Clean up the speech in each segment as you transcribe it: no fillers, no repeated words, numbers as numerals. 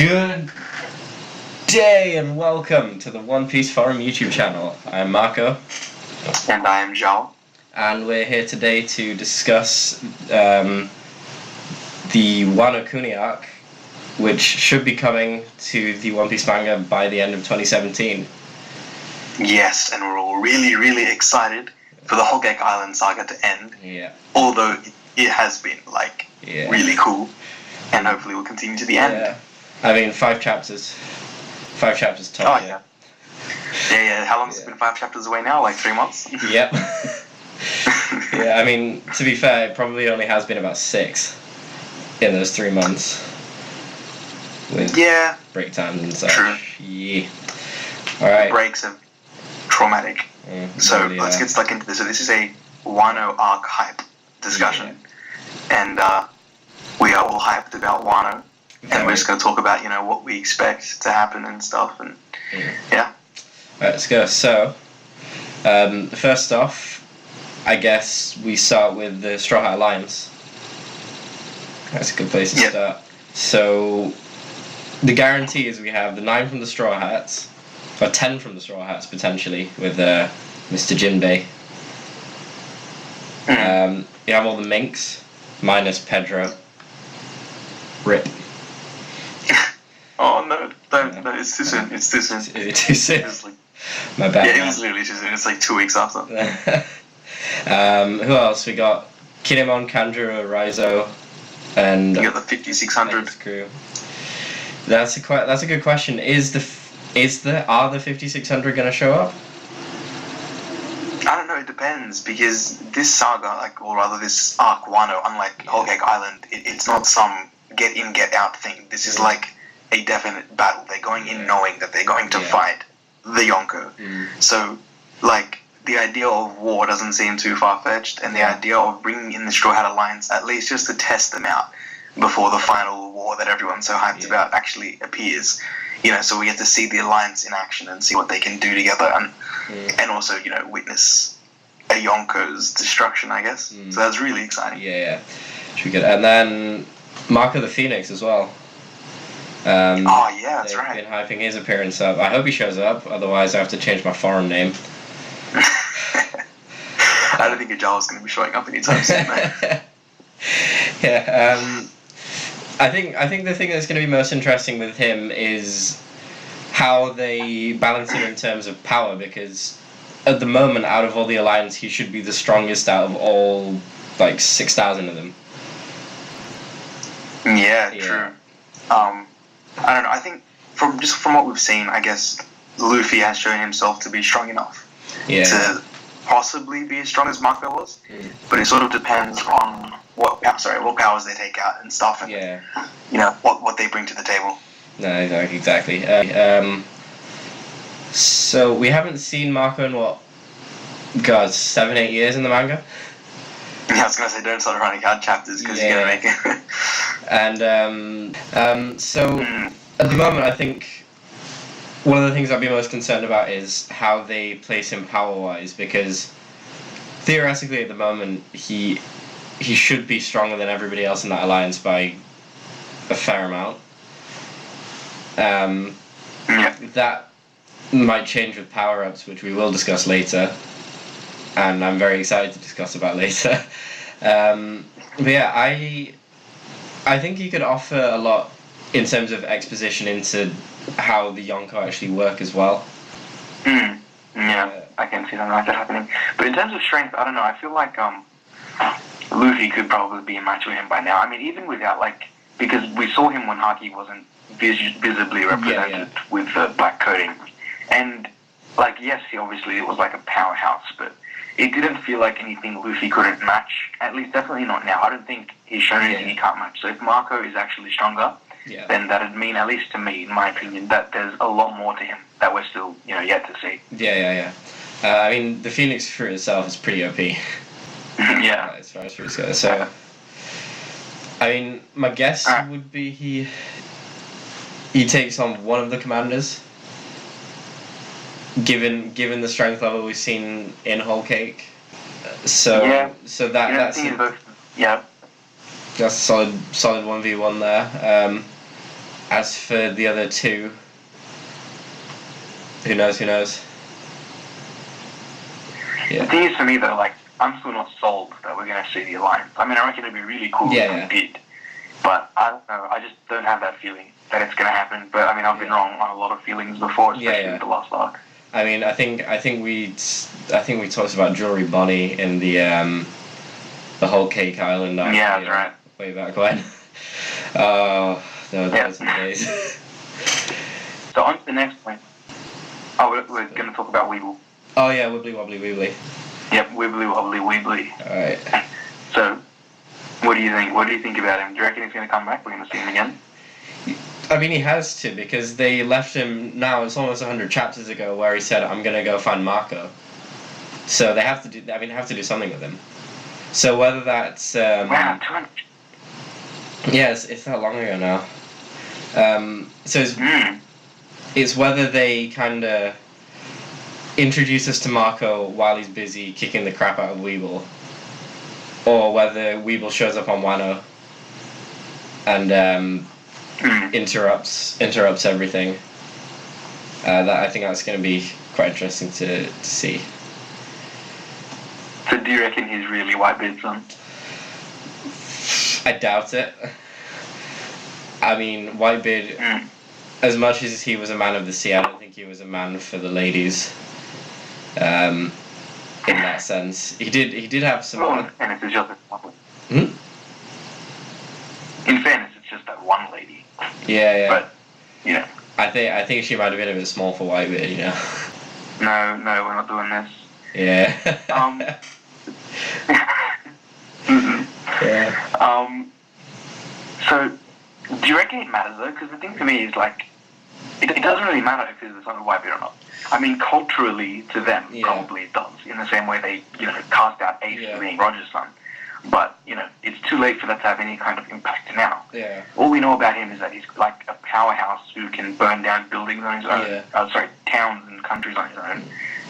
Good day and welcome to the One Piece Forum YouTube channel. I'm Marco. And I am Zhao. And we're here today to discuss the Wano Kuni arc, which should be coming to the One Piece manga by the end of 2017. Yes, and we're all really excited for the Whole Cake Island saga to end. Yeah. Although it has been, really cool. And hopefully we'll continue to the end. Yeah. I mean, 5 chapters. 5 chapters top. Oh, yeah. Yeah. How long has it been 5 chapters away now? Like 3 months? Yep. Yeah, I mean, to be fair, it probably only has been about 6 in those 3 months. With break times and such. True. Yeah. Alright. Breaks are traumatic. So let's get stuck into this. So this is a Wano arc hype discussion. Yeah. And we are all hyped about Wano. And we're just going to talk about, what we expect to happen and stuff. And yeah. Alright, let's go. So, first off, I guess we start with the Straw Hat Alliance. That's a good place to start. So, the guarantee is we have the 9 from the Straw Hats, or 10 from the Straw Hats potentially, with Mr. Jinbei. You have all the Minks, minus Pedro. Rip. Oh no, no, it's too soon. It's too soon. Is it too soon? It's My bad. Yeah, it was literally too soon. It's like 2 weeks after. Who else? We got Kinemon, Kanjuro, Raizo, and you got the 5600 crew. That's a good question. Are the 5600 gonna show up? I don't know. It depends because this saga, or rather this arc Wano, unlike Whole Cake Island, it's not some get in get out thing. This is like a definite battle. They're going in knowing that they're going to fight the Yonko. So, the idea of war doesn't seem too far-fetched, and the idea of bringing in the Straw Hat Alliance, at least just to test them out before the final war that everyone's so hyped about actually appears. So we get to see the Alliance in action and see what they can do together, and also, witness a Yonko's destruction, I guess. So that's really exciting. Yeah. Should be good. And then Marco the Phoenix as well. That's right. They've been hyping his appearance up. I hope he shows up, otherwise I have to change my forum name. I don't think Ajal's going to be showing up anytime soon, mate. Yeah, I think the thing that's going to be most interesting with him is how they balance him in terms of power, because at the moment, out of all the Alliance, he should be the strongest out of all, 6,000 of them. Yeah, true. I don't know. I think from what we've seen, I guess Luffy has shown himself to be strong enough to possibly be as strong as Marco was. But it sort of depends on what powers they take out and stuff, and what they bring to the table. No, exactly. So we haven't seen Marco in 7-8 years in the manga. Yeah, I was gonna say don't start running out chapters because you're gonna make it. And so at the moment, I think one of the things I'd be most concerned about is how they place him power-wise, because theoretically at the moment he should be stronger than everybody else in that alliance by a fair amount. That might change with power-ups, which we will discuss later, and I'm very excited to discuss about later. But yeah, I think he could offer a lot in terms of exposition into how the Yonko actually work as well. I can see something like that happening. But in terms of strength, I don't know. I feel like Luffy could probably be a match with him by now. I mean, even without because we saw him when Haki wasn't visibly represented with the black coating, and yes, it was like a powerhouse, but it didn't feel like anything Luffy couldn't match. At least, definitely not now. I don't think he's shown anything he can't match. So if Marco is actually stronger, then that'd mean, at least to me, in my opinion, that there's a lot more to him that we're still, yet to see. Yeah. I mean, the Phoenix fruit itself is pretty OP. Yeah. As far as fruits go. So, I mean, my guess would be he takes on one of the commanders. Given the strength level we've seen in Whole Cake, so that's a solid 1v1 there. As for the other two, who knows? The Yeah. thing is, for me though, like, I'm still not sold that we're gonna see the alliance. I mean, I reckon it'd be really cool if we did, but I don't know. I just don't have that feeling that it's gonna happen. But I mean, I've been wrong on a lot of feelings before, especially with the last arc. I mean, I think we talked about Jewelry Bonnie in the whole Cake Island arc. Yeah, that's right. Way back when. Oh, those were the days. So on to the next point. Oh, we're going to talk about Weeble. Oh yeah, Wibbly Wobbly Weebly. Yep, Wibbly Wobbly Weebly. Alright. So, what do you think? What do you think about him? Do you reckon he's going to come back? We're going to see him again? I mean, he has to, because they left him, now it's almost 100 chapters ago, where he said, I'm going to go find Marco. So they have to do something with him. So whether that's... wow, 200. Yeah, it's that long ago now. So it's whether they kind of introduce us to Marco while he's busy kicking the crap out of Weeble, or whether Weeble shows up on Wano and interrupts everything. I think that's going to be quite interesting to see. So do you reckon he's really Whitebeard's son? I doubt it. I mean, Whitebeard, as much as he was a man of the sea, I don't think he was a man for the ladies. In that sense, he did have some. Well, in fairness, it's just that one. In fairness, it's just that one lady. Yeah. But you know, I think she might have been a bit small for Whitebeard. You know. No, we're not doing this. Yeah. Yeah. So, do you reckon it matters though? Because the thing for me is like, it doesn't really matter if he's the son of Whitebeard or not. I mean, culturally to them, probably it does. In the same way they, cast out Ace for being Roger's son. But it's too late for that to have any kind of impact now. Yeah. All we know about him is that he's like a powerhouse who can burn down buildings on his own. Towns and countries on his own.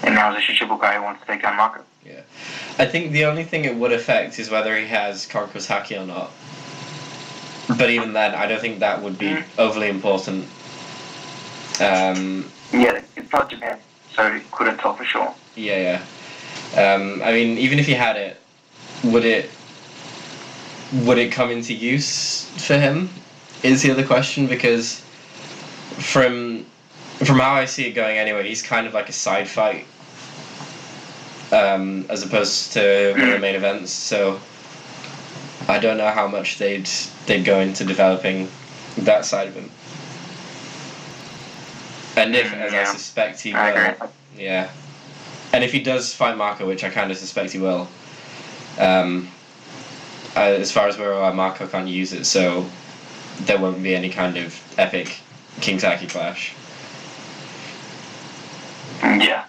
And now he's a Shishibukai who wants to take down Marco. Yeah. I think the only thing it would affect is whether he has Conqueror's Haki or not. But even then, I don't think that would be overly important. It's not Japan, so he couldn't tell for sure. Yeah. I mean, even if he had it, would it come into use for him? Is the other question, because from how I see it going anyway, he's kind of like a side fight, as opposed to one of the main events. So I don't know how much they'd go into developing that side of him. And if, as I suspect he will, and if he does fight Marco, which I kind of suspect he will, as far as we're aware, Marco can't use it, so there won't be any kind of epic King Saki clash. Yeah.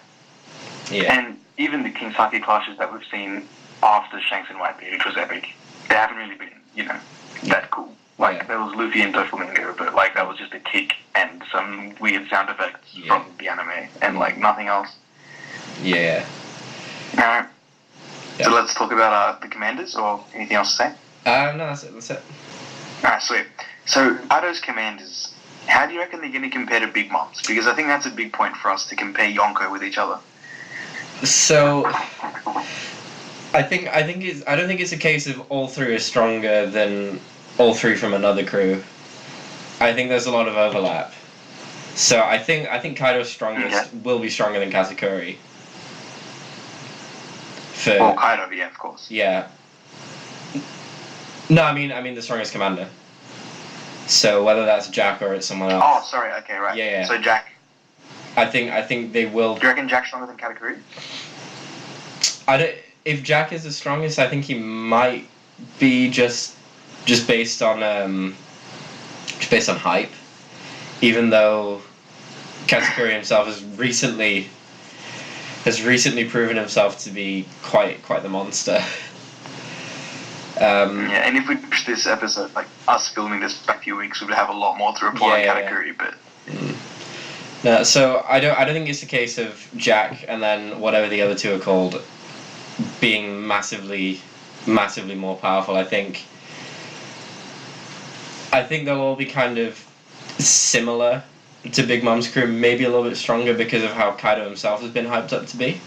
Yeah. And even the King Saki clashes that we've seen after Shanks and Whitebeard, which was epic, they haven't really been, that cool. Like, there was Luffy and Doflamingo, but, like, that was just a kick and some weird sound effects from the anime, and, like, nothing else. Yeah. Alright. So let's talk about the commanders, or anything else to say? No, that's it. Alright, sweet. So, Ato's commanders, how do you reckon they're going to compare to Big Mom's? Because I think that's a big point for us, to compare Yonko with each other. So, I don't think it's a case of all three are stronger than all three from another crew. I think there's a lot of overlap. So I think Kaido's strongest will be stronger than Katakuri. Well, Kaido, yeah, of course. Yeah. No, I mean the strongest commander. So whether that's Jack or it's someone else. Oh, sorry. Okay, right. Yeah. So Jack. I think they will. Do you reckon Jack's stronger than Katakuri? If Jack is the strongest, I think he might be just based on hype. Even though Katakuri himself has recently proven himself to be quite the monster. And if we push this episode, like us filming this back a few weeks, we would have a lot more to report on Katakuri, but. No, so I don't think it's a case of Jack and then whatever the other two are called being massively more powerful. I think they'll all be kind of similar to Big Mom's crew, maybe a little bit stronger because of how Kaido himself has been hyped up to be.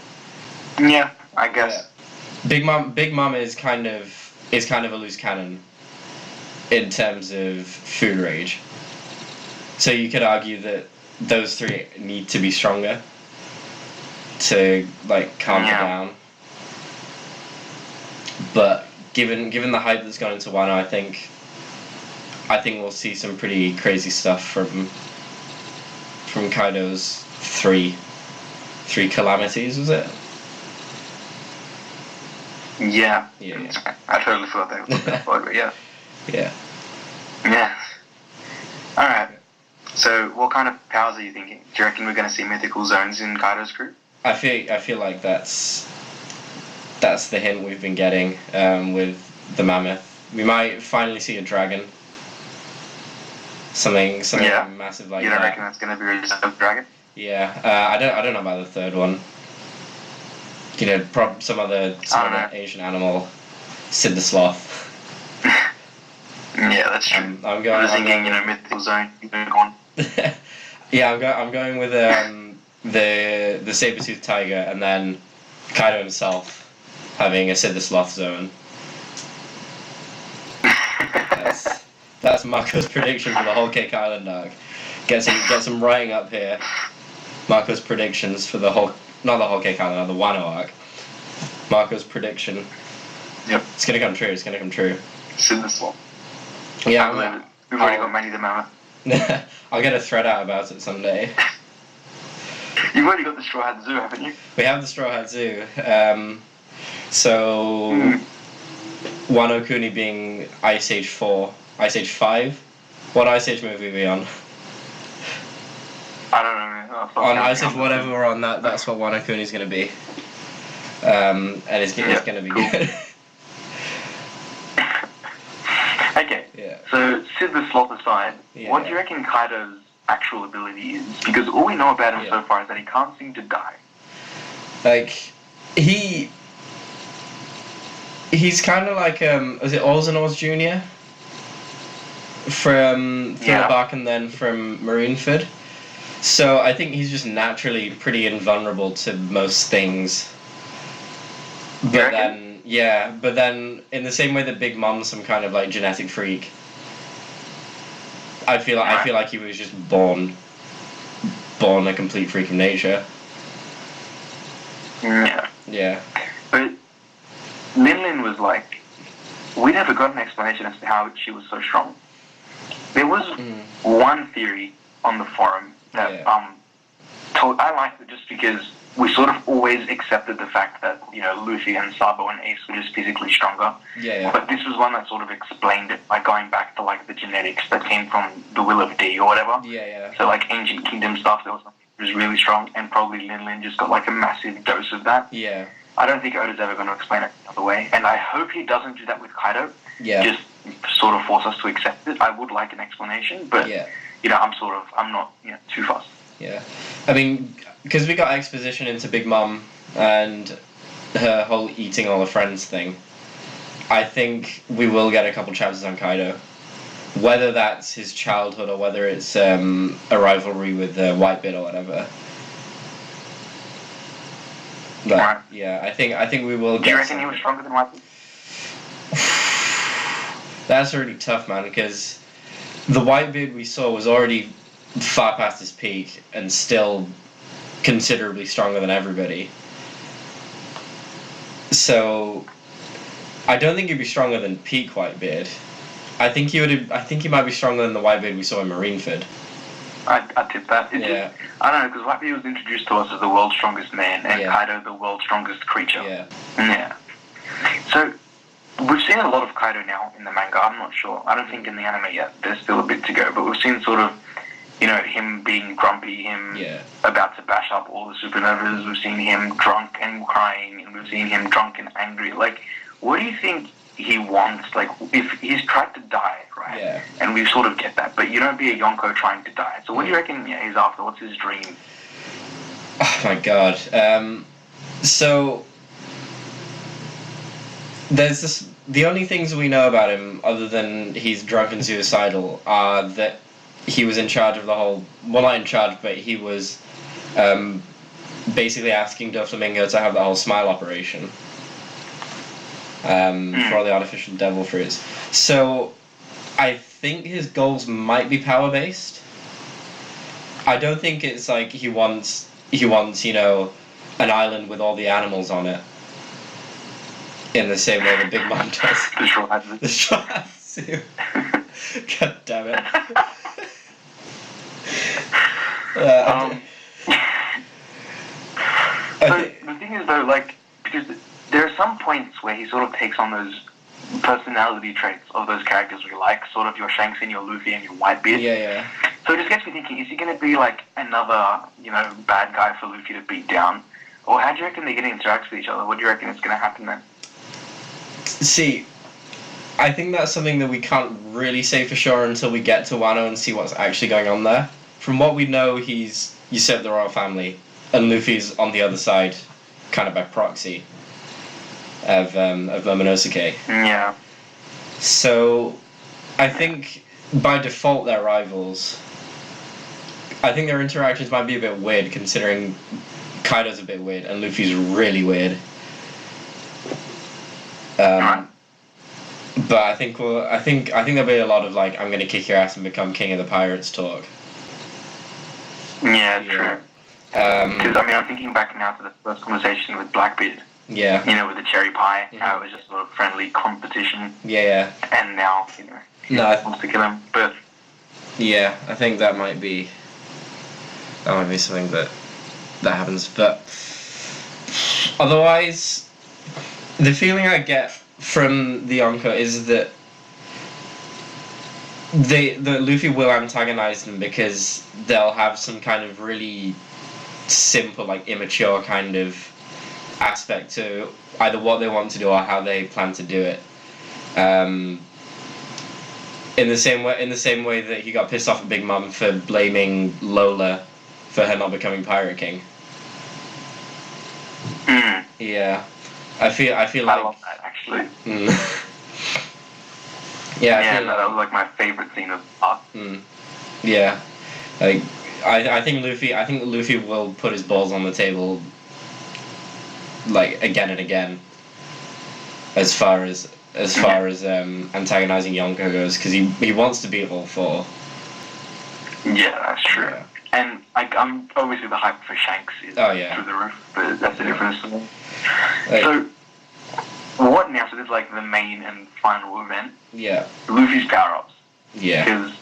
Yeah, I guess. Yeah. Big Mom is kind of a loose cannon in terms of food rage. So you could argue that those three need to be stronger to like calm her down. But given the hype that's gone into Wano, I think we'll see some pretty crazy stuff from Kaido's three calamities, was it? Yeah. Yeah. I totally forgot that was that but yeah. Yeah. Yeah. Alright. So what kind of powers are you thinking? Do you reckon we're gonna see mythical zones in Kaido's crew? I feel like that's the hint we've been getting with the mammoth. We might finally see a dragon. Something massive like that. You don't reckon that's gonna be a reserve dragon? Yeah, I don't know about the third one. You know, some other Asian animal, Sid the Sloth. Yeah, that's true. I'm going. I'm thinking, mythical zone, unicorn. Yeah, I'm going with the saber-toothed tiger, and then Kaido himself having a Sid the Sloth zone. That's Marco's prediction for the Whole Cake Island arc. Get some writing up here. Marco's predictions for not the Whole Cake Island, the Wano arc. Marco's prediction. Yep. It's gonna come true. Sid the Sloth. Yeah, I believe it. We've already got Manny the Mammoth. I'll get a thread out about it someday. You've already got the Straw Hat Zoo, haven't you? We have the Straw Hat Zoo. Wano Kuni being Ice Age 4, Ice Age 5. What Ice Age movie are we on? I don't know. On Ice Age, whatever we're on, that's what Wano Kuni's going to be. And it's going to be good. Okay. Yeah. So, Sid the Sloth aside, Yeah. what do you reckon Kaido's actual ability is? Because all we know about him so far is that he can't seem to die. Like, he's kind of like, is it Oz and Oz Jr.? From Philip Ark and then from Marineford. So I think he's just naturally pretty invulnerable to most things. But then in the same way that Big Mom's some kind of like genetic freak, I feel like he was just born a complete freak of nature. Yeah. Yeah. But Lin was like, we never got an explanation as to how she was so strong. There was one theory on the forum that I liked it just because we sort of always accepted the fact that, Luffy and Sabo and Ace were just physically stronger. Yeah. But this was one that sort of explained it by going back to like the genetics that came from the Will of D or whatever. Yeah. So like ancient kingdom stuff, there was something that was really strong, and probably Lin just got like a massive dose of that. Yeah. I don't think Oda's ever going to explain it another way, and I hope he doesn't do that with Kaido. Yeah. Just sort of force us to accept it. I would like an explanation, but I'm not too fussed. Yeah, I mean, because we got exposition into Big Mom and her whole eating all her friends thing, I think we will get a couple chapters on Kaido. Whether that's his childhood or whether it's a rivalry with Whitebeard or whatever. But, right. Yeah, I think we will get. Do you reckon he was stronger than Whitebeard? That's really tough, man, because the Whitebeard we saw was already far past his peak and still considerably stronger than everybody. So I don't think he'd be stronger than peak Whitebeard. I think he might be stronger than the Whitebeard we saw in Marineford. I'd tip that. Yeah. I don't know, because Whitebeard was introduced to us as the world's strongest man, and Kaido the world's strongest creature. Yeah. So we've seen a lot of Kaido now in the manga. I'm not sure. I don't think in the anime yet. There's still a bit to go, but we've seen sort of, him being grumpy, him about to bash up all the supernovas. We've seen him drunk and crying, and we've seen him drunk and angry. Like, what do you think he wants? Like, if he's tried to die, right? Yeah. And we sort of get that, but you don't be a Yonko trying to die. So what do you reckon he's after? What's his dream? Oh my god. So there's this. The only things we know about him, other than he's drunk and suicidal, are that he was in charge of the whole. Well, not in charge, but he was basically asking Doflamingo to have the whole smile operation for all the artificial devil fruits. So I think his goals might be power based. I don't think it's like he wants an island with all the animals on it in the same way that Big Mom does. The Straw Hats too. God damn it. The thing is though, like, because there are some points where he sort of takes on those personality traits of those characters we like, sort of your Shanks and your Luffy and your Whitebeard. Yeah. So it just gets me thinking, is he going to be like another, bad guy for Luffy to beat down? Or how do you reckon they're going to interact with each other? What do you reckon is going to happen then? See, I think that's something that we can't really say for sure until we get to Wano and see what's actually going on there. From what we know, he's usurped the royal family, and Luffy's on the other side, kind of by proxy, of Momonosuke. Yeah. So, I think by default they're rivals. I think their interactions might be a bit weird, considering Kaido's a bit weird and Luffy's really weird. But I think there'll be a lot of like, I'm gonna kick your ass and become king of the pirates talk. Yeah, true. Because I'm thinking back now to the first conversation with Blackbeard. Yeah. With the cherry pie, how it was just sort of friendly competition. Yeah. And now, he wants to kill him. But yeah, I think that might be something that happens. But otherwise, the feeling I get from the Yonko is that Luffy will antagonize them because they'll have some kind of really simple, like immature kind of aspect to either what they want to do or how they plan to do it. In the same way that he got pissed off at Big Mom for blaming Lola for her not becoming Pirate King. Yeah, I feel like I love that actually. Yeah, that was like my favorite scene of art. Yeah, like I think Luffy will put his balls on the table, like again and again, as far as antagonizing Yonko goes, because he wants to beat all four. Yeah, that's true. Yeah. And I'm obviously the hype for Shanks is through the roof, but that's a different story. So what now? So this is like the main and final event. Yeah. Luffy's power-ups. Yeah. Because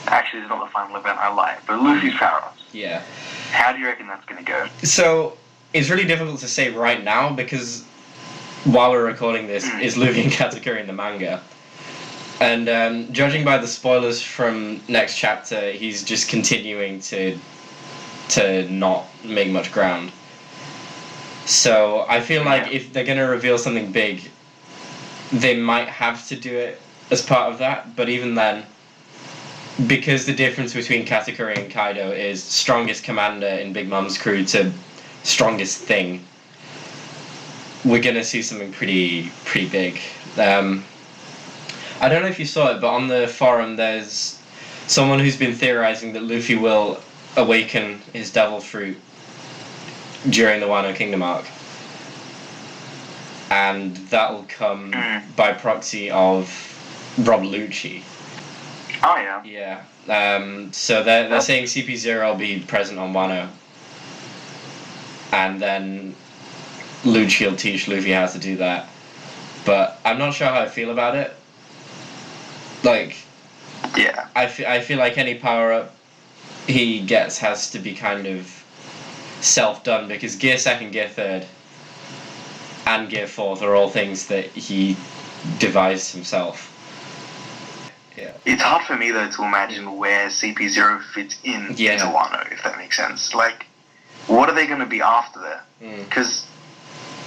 actually it's not the final event, I lie, but Luffy's power-ups. Yeah. How do you reckon that's going to go? So it's really difficult to say right now because while we're recording this, is Luffy and Katakuri in the manga. And judging by the spoilers from next chapter, he's just continuing to not make much ground. So I feel like if they're going to reveal something big, they might have to do it as part of that. But even then, because the difference between Katakuri and Kaido is strongest commander in Big Mom's crew to strongest thing, we're going to see something pretty big. I don't know if you saw it, but on the forum there's someone who's been theorizing that Luffy will awaken his devil fruit during the Wano Kingdom arc. And that'll come by proxy of Rob Lucci. Oh, yeah. Yeah. So they're saying CP0 will be present on Wano. And then Lucci will teach Luffy how to do that. But I'm not sure how I feel about it. Like, yeah, I feel like any power-up he gets has to be kind of self-done, because Gear 2nd, Gear 3rd, and Gear 4th are all things that he devised himself. Yeah. It's hard for me, though, to imagine where CP0 fits in into Wano, if that makes sense. Like, what are they going to be after there? Because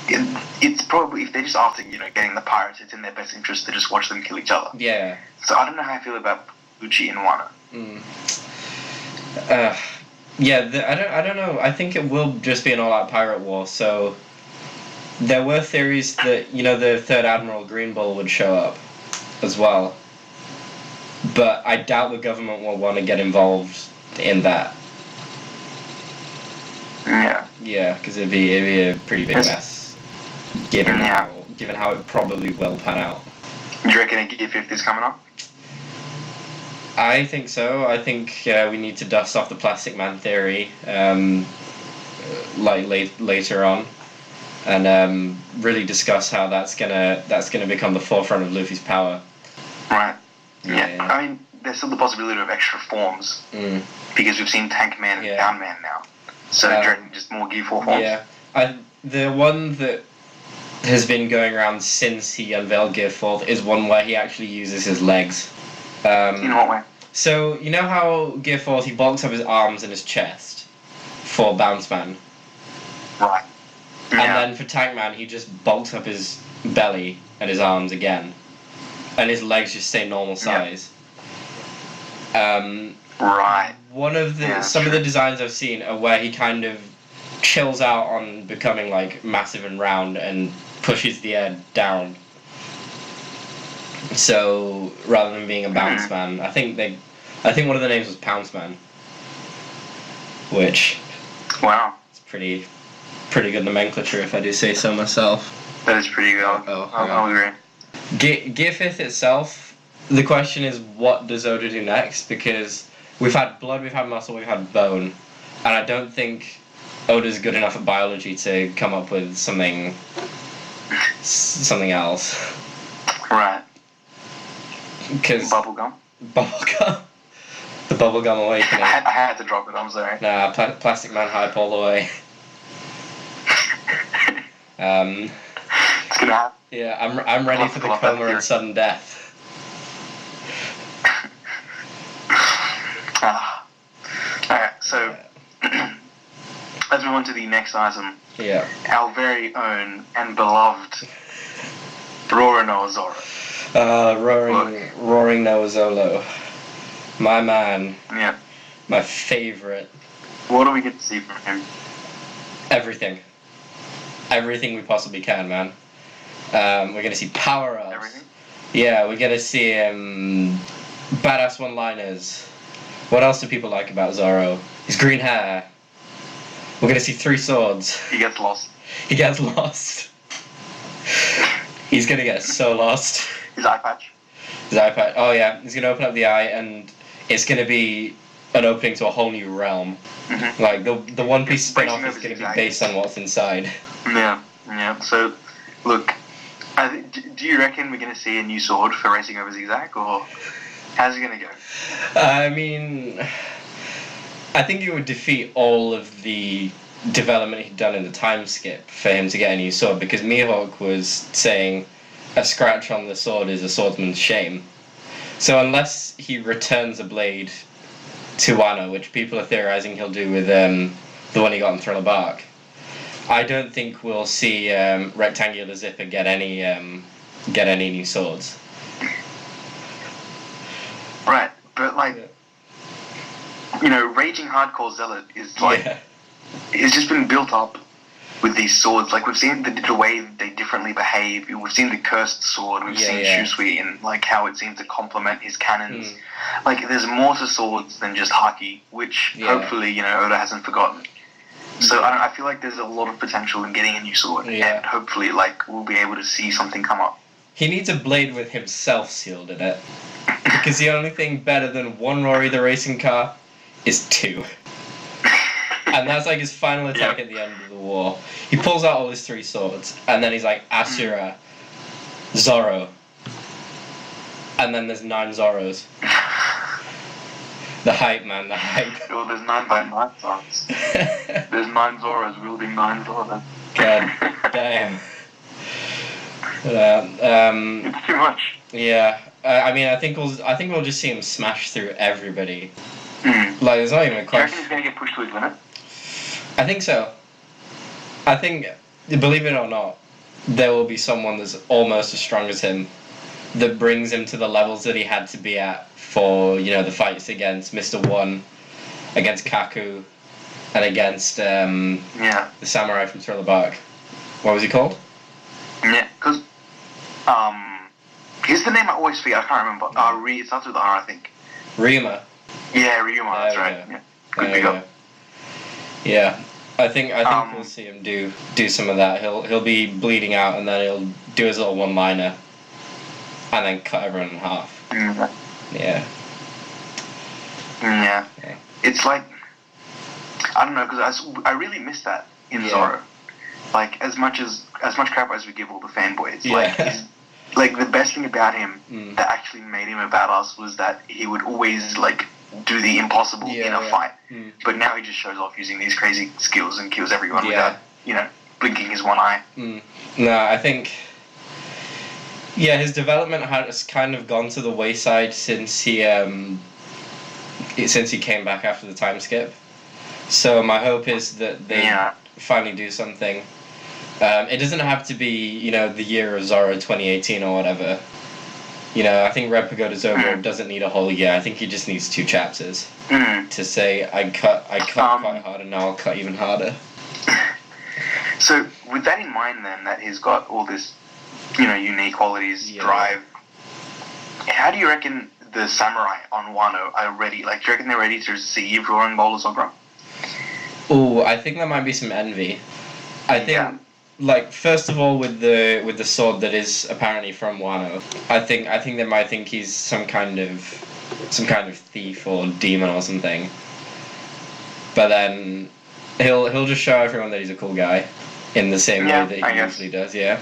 it's probably, if they're just after, getting the pirates, it's in their best interest to just watch them kill each other. Yeah. So I don't know how I feel about Lucci and Wano. I don't know. I think it will just be an all-out pirate war. So there were theories that the Third Admiral Green Bull would show up as well. but I doubt the government will want to get involved in that. Yeah. Yeah, because it'd be a pretty big mess, given how it probably will pan out. Do you reckon a Gear 50 is coming up? I think so. I think we need to dust off the Plastic Man theory, later on, and really discuss how that's gonna become the forefront of Luffy's power. Right. Yeah. I mean, there's still the possibility of extra forms because we've seen Tank Man and Down Man now. So just more Gear 4 forms. Yeah. The one that has been going around since he unveiled Gear 4 is one where he actually uses his legs. In what way? So, you know how Gear 4 he bulks up his arms and his chest for Bounce Man? Right. Yeah. And then for Tank Man, he just bulks up his belly and his arms again. And his legs just stay normal size. Right. One of the some of the designs I've seen are where he kind of chills out on becoming like massive and round and pushes the air down. So rather than being a Bounce Man, I think one of the names was Pounce Man, which it's pretty good nomenclature if I do say so myself. That is pretty good. I'll agree. Gear 5th itself, the question is what does Oda do next, because we've had blood, we've had muscle, we've had bone, and I don't think Oda's good enough at biology to come up with something else. Right. Because bubblegum. The bubblegum awakening. I had to drop it. I'm sorry. Nah, Plastic Man hype all the way. It's gonna happen. Yeah, I'm ready for the coma and sudden death. Alright, so let's move on to the next item. Yeah. Our very own and beloved Roronoa Zoro. Roaring Noah Zolo. My man. Yeah. My favourite. What do we get to see from him? Everything. Everything we possibly can, man. We're gonna see power-ups. Everything? Yeah, we're gonna see badass one-liners. What else do people like about Zoro? His green hair. We're gonna see 3 swords. He gets lost. He gets lost. He's gonna get so lost. His eye patch. His eye patch. Oh yeah, he's gonna open up the eye, and it's gonna be an opening to a whole new realm. Mm-hmm. Like the One Piece spin-off is gonna be based on what's inside. Yeah. So, look, do you reckon we're gonna see a new sword for racing over Zigzag, or how's it gonna go? I mean, I think it would defeat all of the development he'd done in the time skip for him to get a new sword, because Mihawk was saying a scratch on the sword is a swordsman's shame. So unless he returns a blade to Wano, which people are theorizing he'll do with the one he got in Thriller Bark, I don't think we'll see Rectangular Zipper get any new swords. Right, but Raging Hardcore Zealot is it's just been built up with these swords. Like, we've seen the way they differently behave. We've seen the cursed sword. We've seen Shusui and how it seems to complement his cannons. Like, there's more to swords than just Haki, which hopefully Oda hasn't forgotten. So I feel like there's a lot of potential in getting a new sword, and hopefully we'll be able to see something come up. He needs a blade with himself sealed in it, because the only thing better than one Rory the racing car is 2. And that's like his final attack at the end of the war. He pulls out all his 3 swords, and then he's like, Asura, Zoro. And then there's 9 Zoros. The hype, man, the hype. Well, there's 9 by 9 Zoros. There's 9 Zoros wielding 9 Zoros. God damn. It's too much. Yeah. I mean, I think we'll just see him smash through everybody. Like, there's not even a question. Do you reckon he's going to get pushed to his limit? I think so. I think, believe it or not, there will be someone that's almost as strong as him that brings him to the levels that he had to be at for, the fights against Mr. One, against Kaku, and against the samurai from Thriller Bark. What was he called? Yeah, because Here's the name I always forget. I can't remember. It starts with R, I think. Ryuma. Yeah, Ryuma. That's right. Yeah. Good pick up. Yeah, I think we'll see him do some of that. He'll be bleeding out, and then he'll do his little one-liner, and then cut everyone in half. Yeah. Yeah. It's like, I don't know, because I really miss that in Zoro. Like, as much crap as we give all the fanboys, like the best thing about him that actually made him a badass was that he would always like do the impossible in a fight. But now he just shows off using these crazy skills and kills everyone without, blinking his one eye. No, I think his development has kind of gone to the wayside since he came back after the time skip. So my hope is that they finally do something. It doesn't have to be, the year of Zoro 2018 or whatever. I think Red Pagoda Zoro doesn't need a whole year. I think he just needs 2 chapters to say, I cut quite hard and now I'll cut even harder. So with that in mind then, that he's got all this, unique qualities, drive, how do you reckon the samurai on Wano are ready? Like, do you reckon they're ready to receive Roaring Bowl of Zoro? Oh, I think there might be some envy. I think, first of all, with the sword that is apparently from Wano, I think they might think he's some kind of thief or demon or something. But then he'll just show everyone that he's a cool guy in the same way that he usually does. Yeah.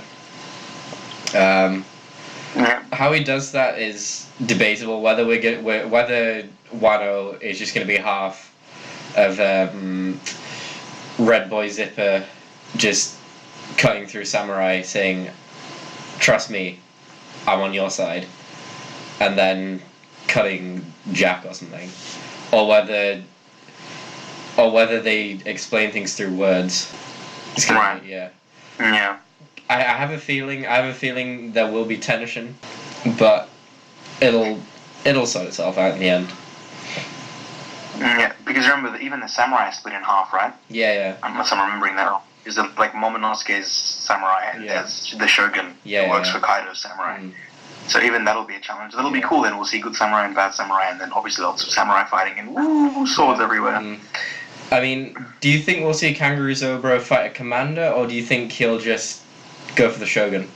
How he does that is debatable. Whether whether Wano is just going to be half of Red Boy Zipper just cutting through samurai saying, "Trust me, I'm on your side," and then cutting Jack or something, or whether they explain things through words. It's gonna be, Yeah. I have a feeling there will be tension, but it'll sort itself out in the end. Yeah, because remember that even the samurai split in half, right? Yeah. Unless I'm remembering that wrong. Is like Momonosuke's samurai and there's the Shogun who works for Kaido's samurai. So even that'll be a challenge. That'll be cool then. We'll see good samurai and bad samurai, and then obviously lots of samurai fighting and swords everywhere. I mean, do you think we'll see Kangaroo Zobro fight a commander, or do you think he'll just go for the Shogun?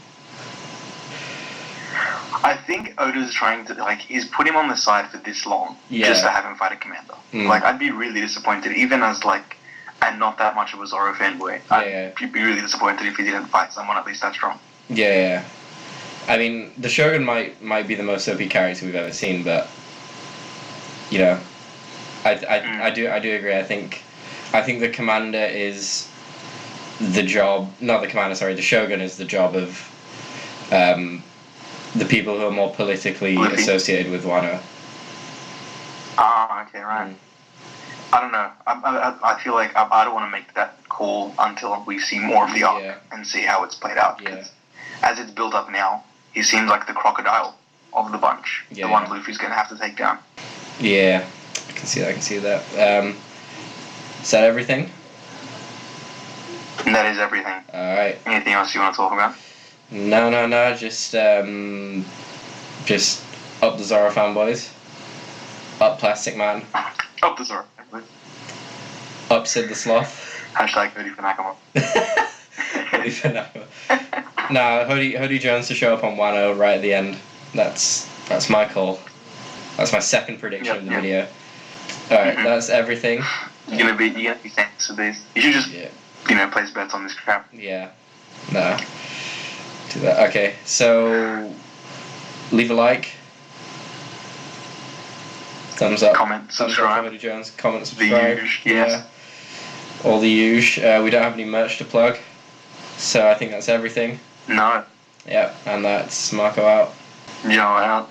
I think Oda's trying to, he's put him on the side for this long just to have him fight a commander. I'd be really disappointed, even as, and not that much of a Zoro fanboy. I'd be really disappointed if he didn't fight someone at least that strong. Yeah. I mean, the Shogun might be the most OP character we've ever seen, but, I do agree. I think the commander is the job, not the commander, sorry, the Shogun is the job of the people who are more politically associated with Wano. Okay, right. I don't know. I feel like I don't want to make that call until we see more of the arc and see how it's played out. Because as it's built up now, he seems like the crocodile of the bunch. The one Luffy's going to have to take down. Yeah, I can see that. Is that everything? That is everything. Alright. Anything else you want to talk about? No. Just up the Zoro fanboys. Up Plastic Man. Up the Zoro fanboys. Up Sid the Sloth. Hashtag Hoodie for Nakama. Hoodie for Nakama. No, Hoodie Jones to show up on Wano right at the end. That's my call. That's my second prediction of the video. Alright, that's everything. You're gonna be thanks for these. You should just place bets on this crap. Yeah. No. Do that. Okay, so leave a like. Thumbs up. Comment, subscribe. Hoodie Jones. Comment, subscribe. The usual, yes. All the usual. We don't have any merch to plug. So I think that's everything. No. Yep, and that's Marco out. Joe out.